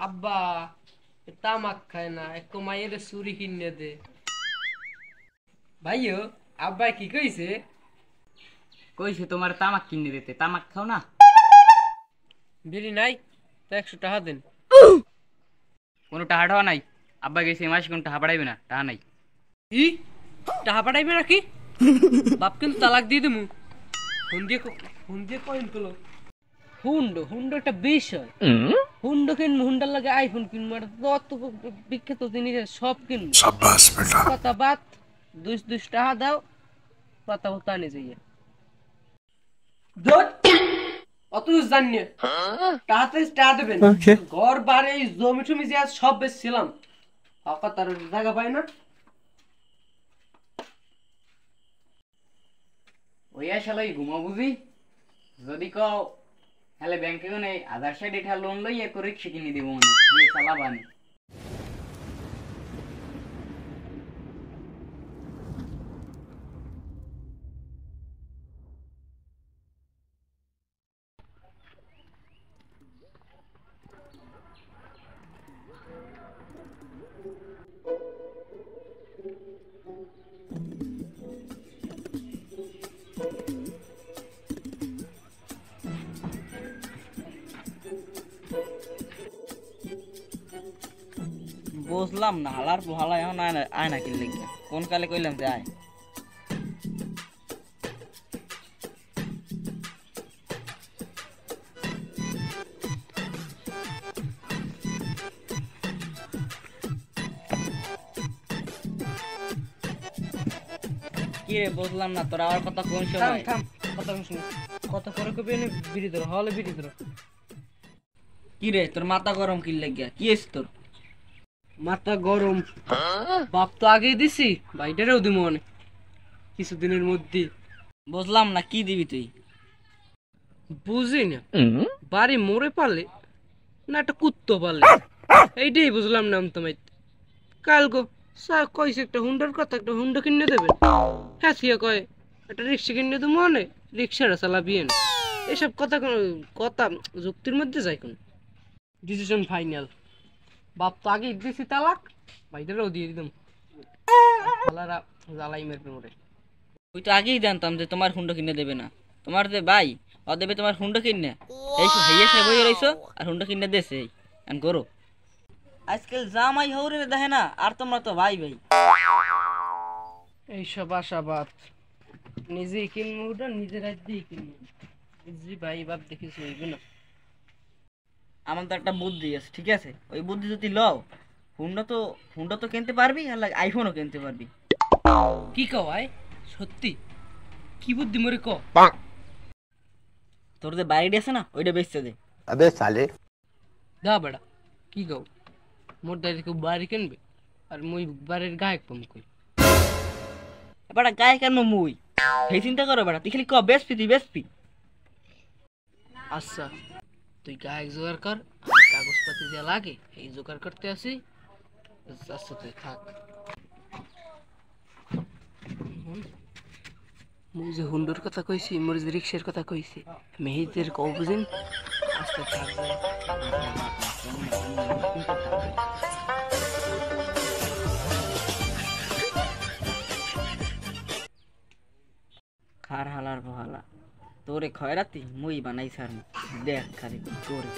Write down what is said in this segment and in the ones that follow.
আব্বা তামাক খায় না, এক মায়ের চুরি কিনে দে। ভাইও আব্বা কি কইছে? কইছে তোমার তামাক কিনে দিতে, তামাক খাও না? বিড়ি নাই তো 100 টাকা দেন। কোনো টাকা টাকা নাই। আব্বা গেছে মাসে কোনো টাকা পাঠাইবে না, টাকা নাই। ই টাকা পাঠাইবে নাকি? বাপ কিন্তু তালাক দিয়ে দেবো। ফোন দিয়ে কয়েন তোলো। হুন্ড একটা বিষয়। হুন্ড কিনবো, হুন্ডার লাগে আইফোন কিনবো, অত বিখ্যাত জিনিস সব কিনবো। কথা বাত 200 টাকা দাও, কথা বলতে আনে যাইয়া অত জানি টাকাতে টাকা দেবেন। ঘর বাড়ি জমি টমি যে সব বেচছিলাম, তার জায়গা পাই না। ওই শালাই ঘুমা বুঝি যদি কও তাহলে ব্যাংকে কোনে 1060 টাকা লোন লই এক রিকশা কিনে দিব মনে দিয়ে চালাবানি। বুঝলাম না হালার পোহালা এখন আয় না কিনলে কোন কালে কইলাম যে আয়। কি রে বুঝলাম না তোর আর কথা কোন সময়? থাম কথা শুন, কথা করে কবে নে বিড়ি ধরো, হলে বিড়ি ধরো। কি রে তোর মাথা গরম কি লাগিয়া? কি এস তোর মাথা গরম? বাপ তো আগেই দিছি, ভাইটারেও দিব মনে কিছুদিনের মধ্যে। বুঝলাম না কি দিবি তুই? বুঝি না বাড়ি মোড়ে পারলে না একটা কুত্তো পারলে, এইটাই বুঝলাম না। তোমার কাল গো কইছে একটা হুন্ডার কথা, একটা হুন্ডা কিনে দেবে। হ্যাঁ সিয়া কয় একটা রিক্সা কিনে দেবো মনে, রিক্সাটা চালাবি না। এসব কথা কথা যুক্তির মধ্যে যায় কোন? Decision final. বাপ তো আগে দিছি তালাক, ভাইটারও দিয়ে দিতাম। জ্বালাই মেরবে মোড়ে। ওই তো আগেই জানতাম যে তোমার হুন্ডা কিনে দেবে না। তোমার যে ভাই ও দেবে তোমার হুন্ডা কিনে, এই হাইয়া সাহেব হয়ে রইছো আর হুন্ডা কিনে দেছে এই করো। আজকাল জামাই হৌরে দেখে না, আর তোমরা তো ভাই ভাই। এইসব আশাবাদ নিজেই কিনবো, ওটা নিজের রাজ্যেই কিনবো। জি ভাই বাপ দেখিস হইবে না। আমার তো একটা বুদ্ধি আছে, ঠিক আছে? ওই বুদ্ধি যদি লও হুন্ডা তো কিনতে পারবি আর আইফোনও কিনতে পারবি। কি কও ভাই? সত্যি? কি বুদ্ধি মরে ক। তোর যে বাড়িটি আছে না ওইটা বেচতে দে। अबे साले দা বেড়া কি কও? মোর দাঁড়ি কেউ বাড়ি কিনবে আর মুই বাড়ির গায়ক পাম কই? বেটা গায়ে কেন মুই সেই চিন্তা করো বেটা, তুই খালি ক বেচবি, তুই বেচবি। আচ্ছা তুই গায়ক জোগাড় কর, আমি কাগজপাতি যা লাগে এই জোগাড় করতে আসি। আচ্ছা তুই থাক। মুই যে হুন্ডুর কথা কইছি, মোর যে রিক্সার কথা কইছি, মেহিদের কও বুঝিন আস্তে থাক যায়। খার হালার বহালা তোরে খয়রাতি মুই বানাই সার দেখ খালি তোরে।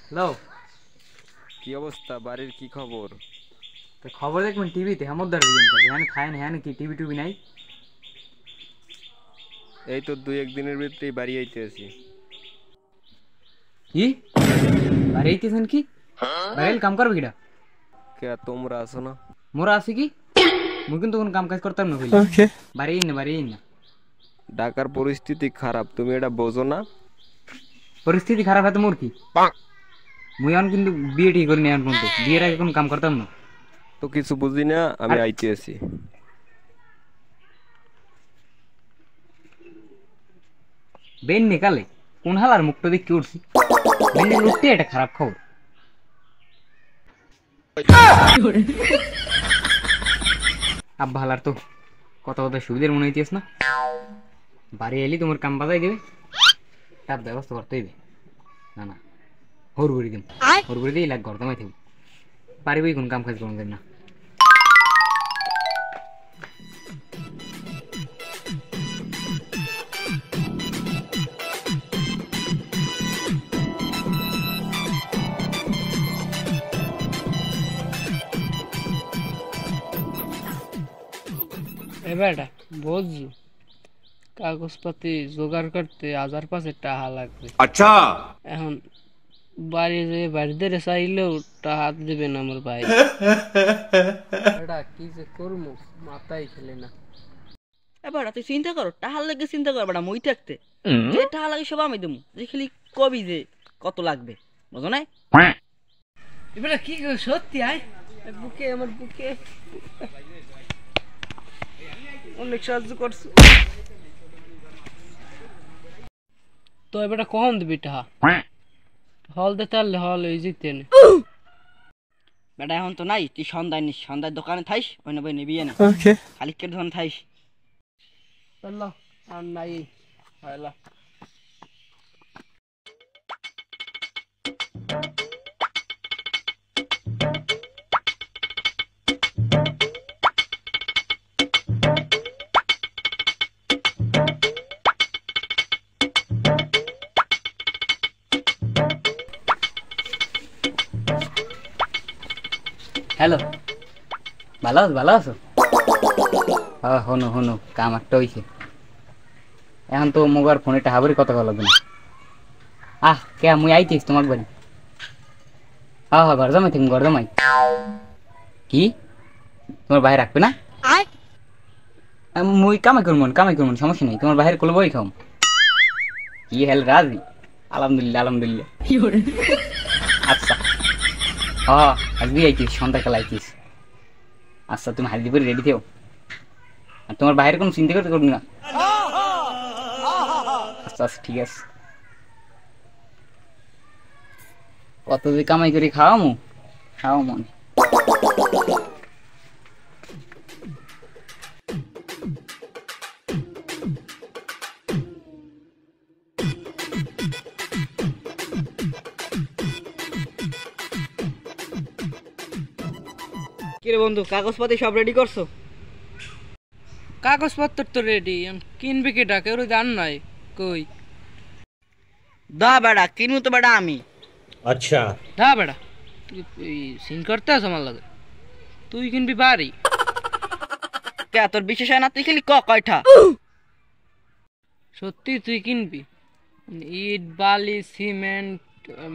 হ্যালো, কি অবস্থা, বাড়ির কি খবর? তো খবর দেখবেন টিভিতে হামদার দিবেন কবে হ্যাঁ খায় না হ্যাঁ কি টিভি টুবি নাই? এই তো 2-1 দিনের ভিতরেই বাড়ি আইতে আছি। কি বাড়ি আইতেছেন কি? বাইরে কাম করবে কিটা? কে তোমরা আছো না? মোরা আছে কি? মুই কিন্তু কোনো কাম কাজ করতাম না কইলে। বাড়ি না বাড়ি না। ঢাকার পরিস্থিতি খারাপ, তুমি এটা বোঝো না? পরিস্থিতি খারাপ হয় তো মোর কি? মুই এখন কিন্তু বিয়ে ঠিক করিনি এখন পর্যন্ত, বিয়ের আগে কোনো কাম করতাম না। তো কিছু বুঝি না, আমি আইতে আছি। বেন নিকালে কোন হালার মুখটা দেখে উঠছি, বেন নিকালে উঠতে এটা খারাপ খবর। আব্বা হালার তো কথা কথা সুবিধার মনে হইতেছ না, বাড়ি এলি তোমার কাম বাজাই দেবে, তার ব্যবস্থা করতে হইবে। না না হর করে দিম, হর করে দিয়ে লাগ ঘর দামাই থাকবো, পারিবই কোন কাম কাজ করবেন না। এবারটা বুঝছি, কাগজপাতি জোগাড় করতে 1000-5 টাকা লাগবে। আচ্ছা এখন বাড়ি যে বাড়িতে চাইলেও টাকা দেবে না আমার ভাই। এটা কি যে করবো মাথায় খেলে না। এবার তুই চিন্তা করো, টাহার লাগে চিন্তা কর বেটা, মই থাকতে যে টাহা লাগে সব আমি দেবো, যে খালি কবি যে কত লাগবে, বুঝো নাই? এবারে কি সত্যি আয় বুকে, আমার বুকে অনেক সাহায্য করছো। তো এবারে কখন দিবি টাকা? হল দিতে পারলে হল এই জিতে নে। বেটা এখন তো নাই, তুই সন্ধ্যায় নিস, সন্ধ্যায় দোকানে থাইস, ওই না বই নিবি না, খালি কে ধন থাইস। চলো আর নাই হয়লা। হ্যালো, ভালো আছো? ভালো আছো? হ্যাঁ হনো হনো, কাম একটা হয়েছে। এখন তো মোবার ফোনে টাহাবরি কথা বলা লাগবে না। কে মুই আইতিস তোমার বাড়ি? হ্যাঁ হ্যাঁ ঘর জমাই থাকি, ঘর জমাই। কি তোমার বাইরে রাখবে না? মুই কামাই করবো সমস্যা নেই, তোমার বাইরে করবো বই খাও। কি হেল রাজি? আলহামদুলিল্লাহ আলহামদুলিল্লাহ। আচ্ছা হ্যাঁ আজকে আইতিস, সন্ধ্যাকাল আইতিস। আচ্ছা তুমি হালদি করে রেডি থেও, আর তোমার বাইরে কোনো চিন্তা করতে করবি না। আচ্ছা আচ্ছা ঠিক আছে। কত যে কামাই করে খাওয়ামু, খাওয়া মনে। কিরে বন্ধু, কাগজপাতি সব রেডি করছো? কাগজপত্র তো রেডি, কিনবে কে ডাকে ওর জান নাই কই? দা বেড়া কিনবো তো বেড়া আমি। अच्छा দা বেড়া তুই সিন করতে আস আমার লাগে, তুই কিনবি বাড়ি? কে তোর বিশেষ হয় না? তুই খালি কয়টা? সত্যি তুই কিনবি? ইট বালি সিমেন্ট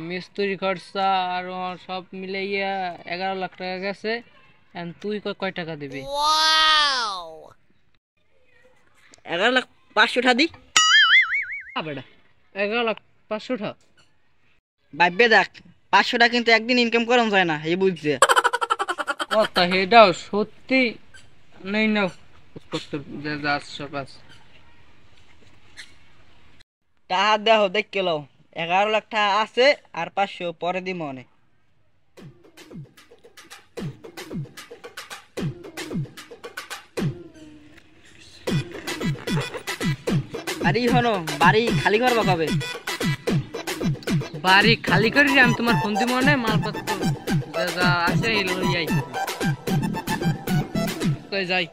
মিস্ত্রি খরচা আর সব মিলাইয়া 11 লাখ টাকা গেছে। তুই কয় টাকা দিবি? 11,500,000 টাকা দি। বেটা 11,500,000 টাকা? ভাববে দেখ, 500 টাকা কিন্তু একদিন ইনকাম করানো যায় না, এই বুঝছে। কথা হেডাও সত্যি নেই নাও টাকা দেহ দেখ কেলো, 11 লাখ টাকা আছে আর 500 পরে দি মনে। আর ই হনো বাড়ি খালি করবা কবে? বাড়ি খালি করে আমি তোমার ফোন দিব মনে, মালপত্র যা যা আছে লইয়াই কই যাই।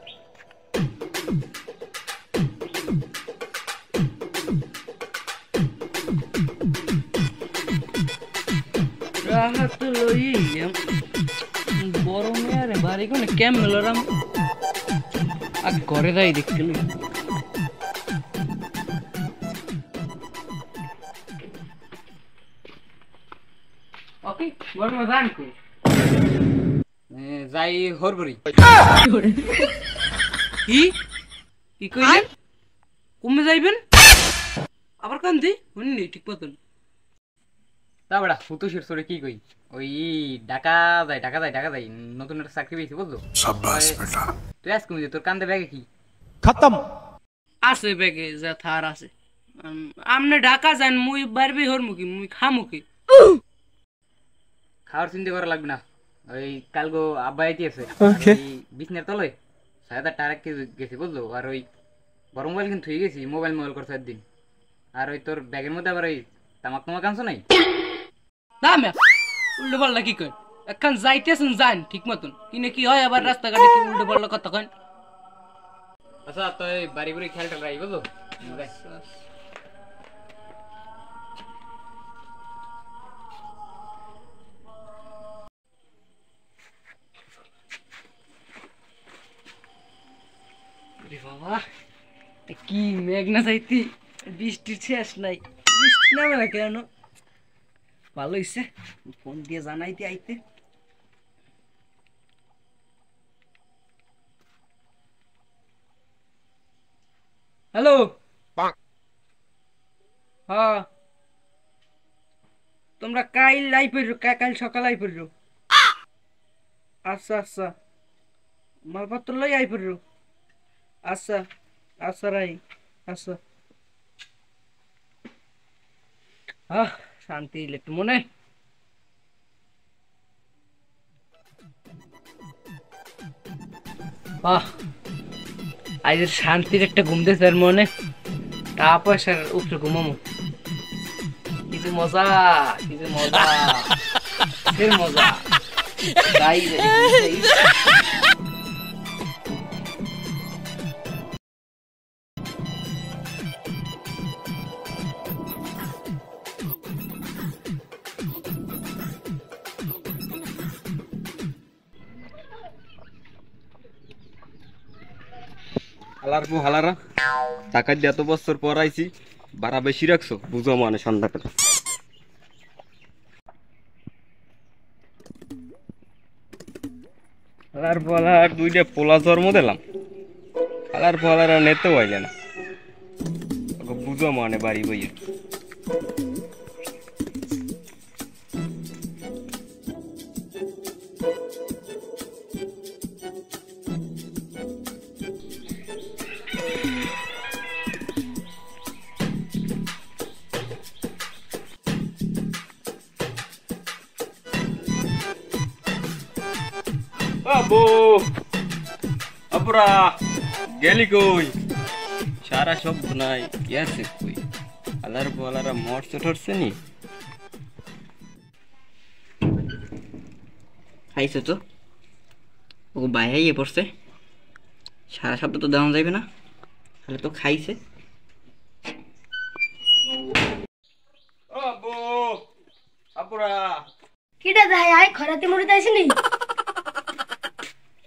বাহা তো লই বড় মেয়ারে বাড়ি কোনে কেম মেলরাম আর ঘরে যাই দেখতে লই ওকে বড় মজান কো যাই হরবরি কি কি কইলেন কমে যাইবেন আবার কান্দি শুনি ঠিক মতন তা বেড়া ফুতুসের সরে কি কই ওই ঢাকা যায় নতুন একটা চাকরি পেয়েছি বুঝলো তুই আজকে তোর কান্দে ব্যাগে কি আছে ব্যাগে যা থার আছে আমনে ঢাকা যান মুই বারবি হরমু কি মুই খামু কি খাওয়ার চিন্তা করা লাগবে না ওই কালগো আব্বা আইতে আছে বিছনার তলে ৬০০০ টাকা গেছে বুঝলো আর ওই বড় মোবাইল কিন্তু থুয়ে গেছি মোবাইল করছে একদিন আর ওই তোর ব্যাগের মধ্যে আবার ওই তামাক আনছো নাই দামে উল্টো পাল্টা কি কই এখন যাইতেছেন যান ঠিক মতন কিনে কি হয় আবার রাস্তাঘাটে কি উল্টো পাল্টা কথা কন আচ্ছা তুই বাড়ি বাড়ি খেয়াল রাখ বুঝলো বাবা কি মেঘ না যাইতি বৃষ্টির শেষ নাই বৃষ্টি নামে না কেন ভালো হইছে ফোন দিয়ে জানাইতে আইতে হ্যালো হ্যাঁ তোমরা কাইল আই পড়ো কাল সকাল আই পড়ো আচ্ছা আচ্ছা মালপত্র লই আই পড়ো আচ্ছা আচ্ছা রাই আচ্ছা শান্তি একটু মনে আজ শান্তির একটা ঘুম দিয়েছে আর মনে টা পয়সার উপরে ঘুমামো কিছু মজা ফের মজা গাই হালারা টাকা দিয়ে এত বছর পর আইছি ভাড়া বেশি রাখছো বুঝো মানে সন্ধ্যাবেলা হালার বলার দুইটা পোলা জন্ম দিলাম হালার বলার আর নেতে হইলে না বুঝো মানে বাড়ি বইয়ে আবু আপুরা গেলি কই সারা সব নাই কি আছে কই আলার বলারা মরছে ঠরছে নি খাইছে তো ও বাইরে পড়ছে সারা শব্দ তো দেওয়া যাবে না তাহলে তো খাইছে আবু আপুরা কিটা দেখাই আয় খরাতে মরিতে আসিনি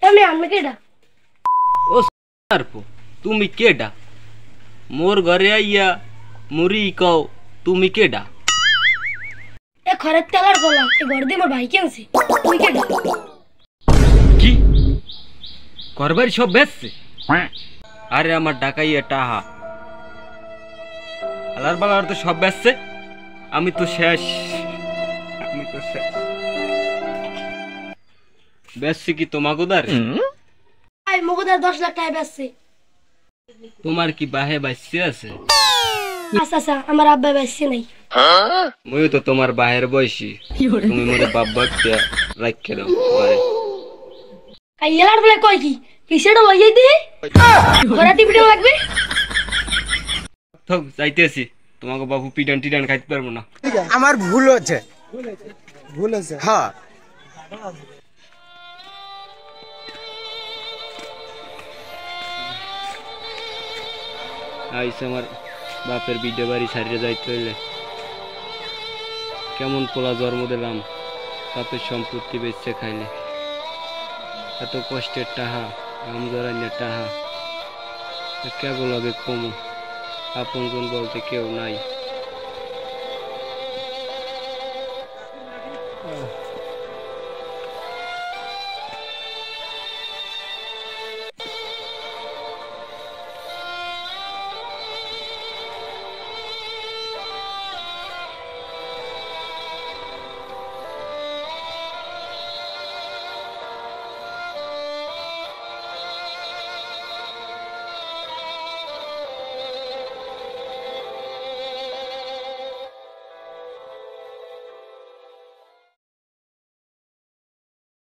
এমনি আনবে কেডা ও সারপো তুমি কেডা মোর ঘরে আইয়া মুরি কও তুমি কেডা এ খরাতে তেলার গলা এ ঘর দিয়ে আমার ভাই কেনছে তুই কেডা কি করবার সব বেচছে আরে আমার ডাকাইয়া টাহা আলার বালার তো সব বেচছে আমি তো শেষ বেচছি কি তোমাকে দার আই মগদার 10 লাখ টাকা বেচছে তোমার কি বাহে বাইসে আছে আচ্ছা আচ্ছা আমার আব্বা বেচছে নাই মইও তো তোমার বাহের বয়সী তুমি মোরে বাবা কে রাখকে দাও আরে কাইলার বলে কই কি কিসেটা লই যাইতে খরাতে ভিডিও লাগবে তো যাইতেছি তোমাকে বাবু পিডান টিডান খাইতে পারবো না আমার ভুল হচ্ছে হ্যাঁ আইসে আমার বাপের বিডে বাড়ি ছাড়িয়ে যাইতে হইলে কেমন পোলা জন্ম দিলাম বাপের সম্পত্তি বেচে খাইলে এত কষ্টের টাহা গাম জড়াইনের টাহা কেবল হবে কমু আপনজন বলতে কেউ নাই